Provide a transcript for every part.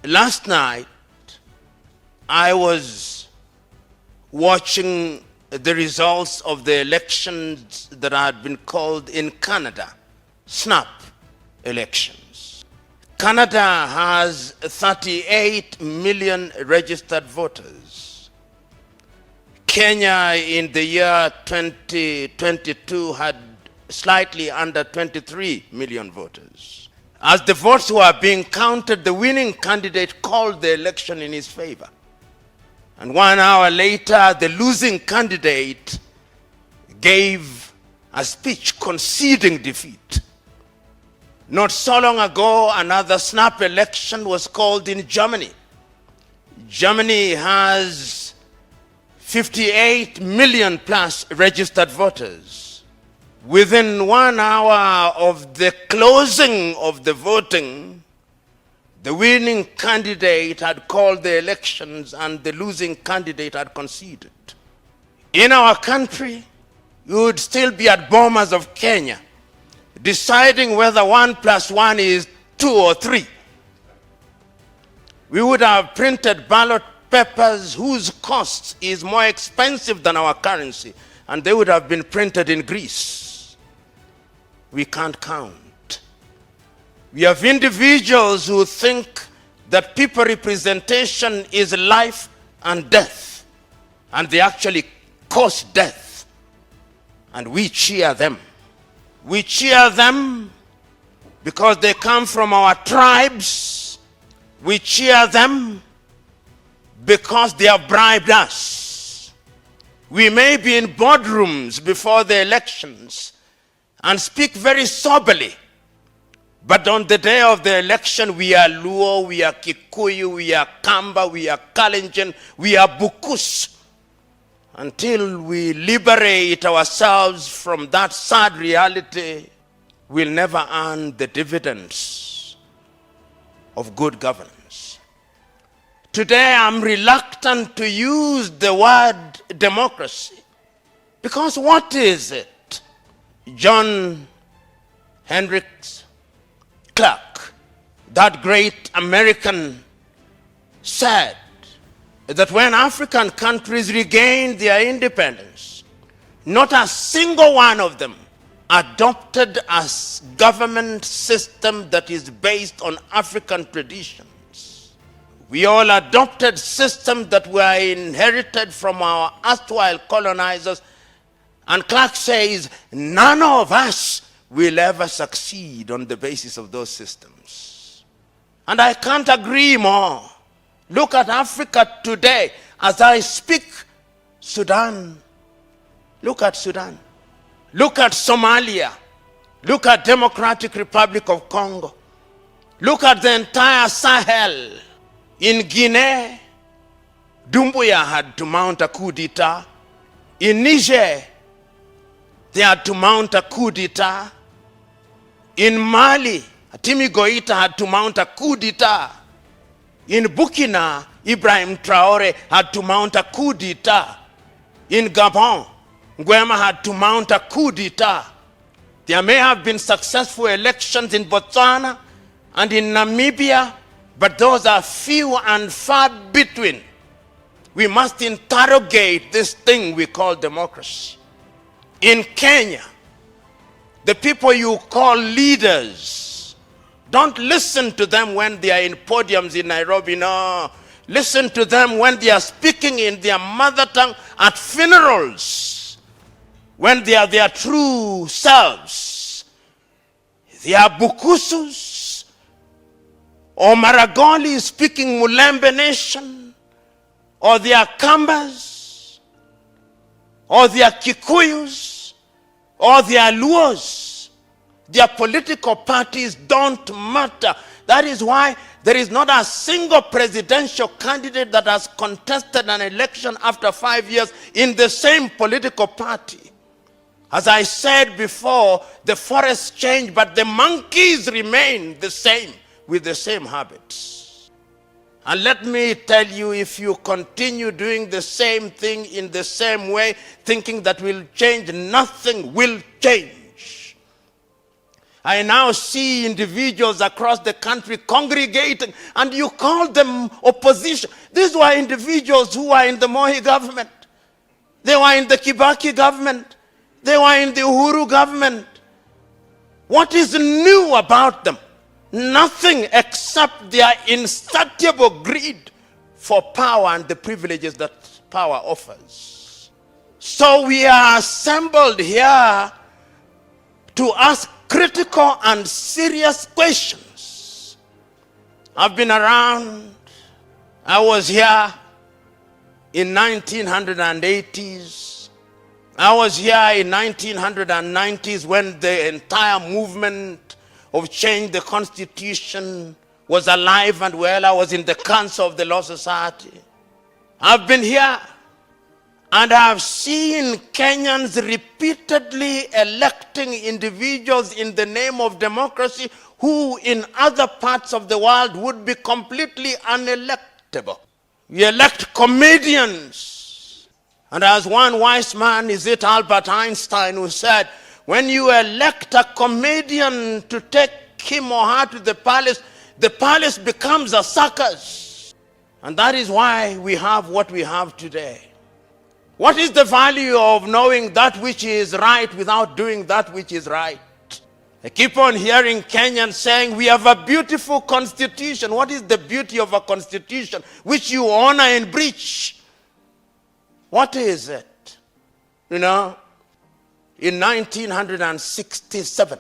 Last night, I was watching the results of the elections that had been called in Canada, snap elections. Canada has 38 million registered voters. Kenya in the year 2022 had slightly under 23 million voters. As the votes were being counted, the winning candidate called the election in his favor. And 1 hour later, the losing candidate gave a speech conceding defeat. Not so long ago, another snap election was called in Germany. Germany has 58 million plus registered voters. Within 1 hour of the closing of the voting, the winning candidate had called the elections and the losing candidate had conceded. In our country, you would still be at Bomas of Kenya, deciding whether 1 + 1 is 2 or 3. We would have printed ballot papers whose cost is more expensive than our currency, and they would have been printed in Greece. We can't count. We have individuals who think that people representation is life and death, and they actually cause death, and we cheer them. We cheer them because they come from our tribes. We cheer them because they have bribed us. We may be in boardrooms before the elections and speak very soberly, but on the day of the election, we are Luo, we are Kikuyu, we are Kamba, we are Kalenjin, we are Bukus. Until we liberate ourselves from that sad reality, we'll never earn the dividends of good governance. Today, I'm reluctant to use the word democracy, because what is it? John Henrik Clark, that great American, said that when African countries regained their independence, not a single one of them adopted a government system that is based on African traditions. We all adopted systems that were inherited from our erstwhile colonizers. And Clark says, none of us will ever succeed on the basis of those systems. And I can't agree more. Look at Africa today. As I speak, Sudan. Look at Sudan. Look at Somalia. Look at Democratic Republic of Congo. Look at the entire Sahel. In Guinea, Doumbouya had to mount a coup d'etat. In Niger, they had to mount a coup d'etat. In Mali, Atimi Goita had to mount a coup d'etat. In Burkina, Ibrahim Traore had to mount a coup d'etat. In Gabon, Nguema had to mount a coup d'etat. There may have been successful elections in Botswana and in Namibia, but those are few and far between. We must interrogate this thing we call democracy. In Kenya, the people you call leaders, don't listen to them when they are in podiums in Nairobi. No, listen to them when they are speaking in their mother tongue at funerals, when they are their true selves. They are Bukusus or Maragoli speaking Mulembe Nation, or they are Kambas, or they are Kikuyus, or they are Luos. Their political parties don't matter. That is why there is not a single presidential candidate that has contested an election after 5 years in the same political party. As I said before, the forests change, but the monkeys remain the same, with the same habits. And let me tell you, if you continue doing the same thing in the same way, thinking that will change, nothing will change. I now see individuals across the country congregating, and you call them opposition. These were individuals who were in the Moi government. They were in the Kibaki government. They were in the Uhuru government. What is new about them? Nothing except their insatiable greed for power and the privileges that power offers. So we are assembled here to ask critical and serious questions. I've been around. I was here in 1980s. I was here in 1990s when the entire movement of change the Constitution was alive and well. I was in the Council of the Law Society. I've been here and I've seen Kenyans repeatedly electing individuals in the name of democracy who in other parts of the world would be completely unelectable. We elect comedians. And as one wise man, is it Albert Einstein, who said, when you elect a comedian to take him or her to the palace becomes a circus. And that is why we have what we have today. What is the value of knowing that which is right without doing that which is right? I keep on hearing Kenyans saying, we have a beautiful constitution. What is the beauty of a constitution which you honor and breach? What is it? You know, in 1967,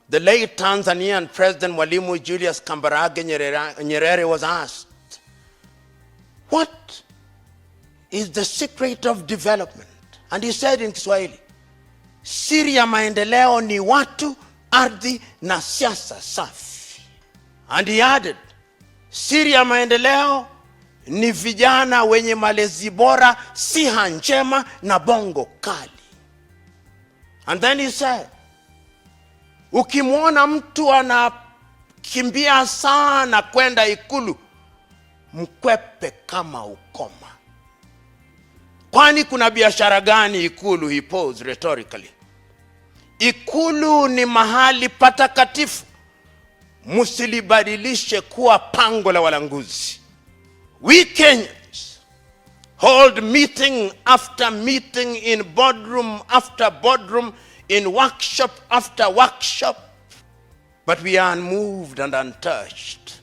the late Tanzanian President Mwalimu Julius Kambarage Nyerere was asked, what is the secret of development? And he said in Kiswahili, siri ya maendeleo ni watu, ardhi na siasa safi. And he added, siri ya maendeleo ni vijana wenye malezi bora, siha njema na bongo kali. And then he said, ukimwona mtu anakimbia sana kwenda ikulu, mkwepe kama ukoma. Kwani kuna biashara gani ikulu? He posed rhetorically. Ikulu ni mahali patakatifu. Musilibadilishe kuwa pango la walanguzi. We Kenyans hold meeting after meeting in boardroom after boardroom, in workshop after workshop, but we are unmoved and untouched.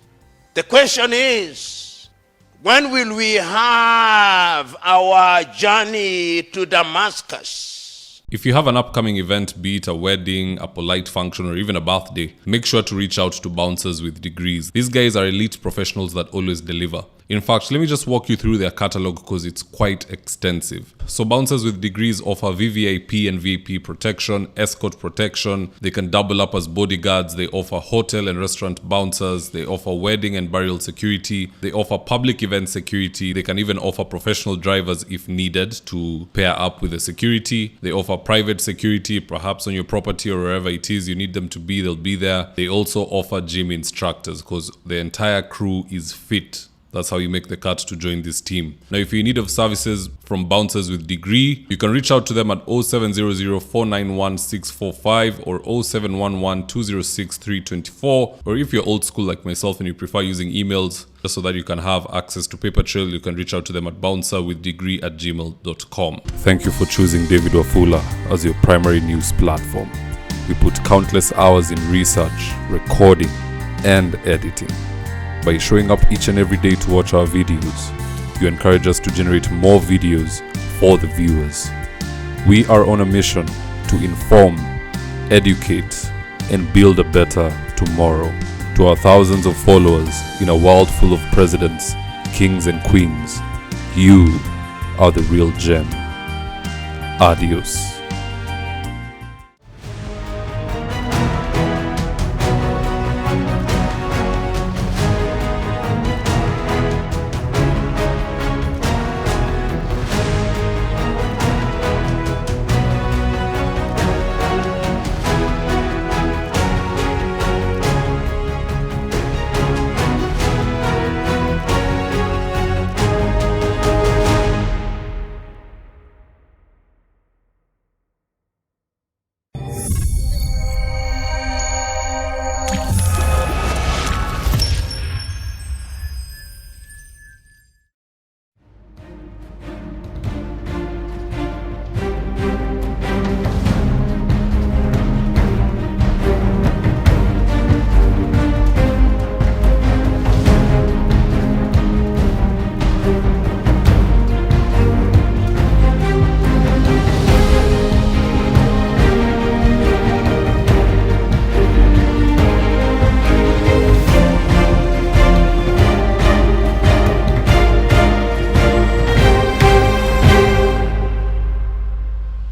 The question is, when will we have our journey to Damascus? If you have an upcoming event, be it a wedding, a polite function, or even a birthday, make sure to reach out to Bouncers with Degrees. These guys are elite professionals that always deliver. In fact, let me just walk you through their catalog because it's quite extensive. So Bouncers with Degrees offer VVIP and VIP protection, escort protection. They can double up as bodyguards. They offer hotel and restaurant bouncers. They offer wedding and burial security. They offer public event security. They can even offer professional drivers if needed to pair up with the security. They offer private security, perhaps on your property or wherever it is you need them to be, they'll be there. They also offer gym instructors because the entire crew is fit. That's how you make the cut to join this team. Now, if you're in need of services from Bouncers with Degree, you can reach out to them at 0700-491-645 or 0711-206-324. Or if you're old school like myself and you prefer using emails, just so that you can have access to paper trail, you can reach out to them at bouncerwithdegree@gmail.com. Thank you for choosing David Wafula as your primary news platform. We put countless hours in research, recording, and editing. By showing up each and every day to watch our videos, you encourage us to generate more videos for the viewers. We are on a mission to inform, educate, and build a better tomorrow. To our thousands of followers in a world full of presidents, kings, and queens, you are the real gem. Adios.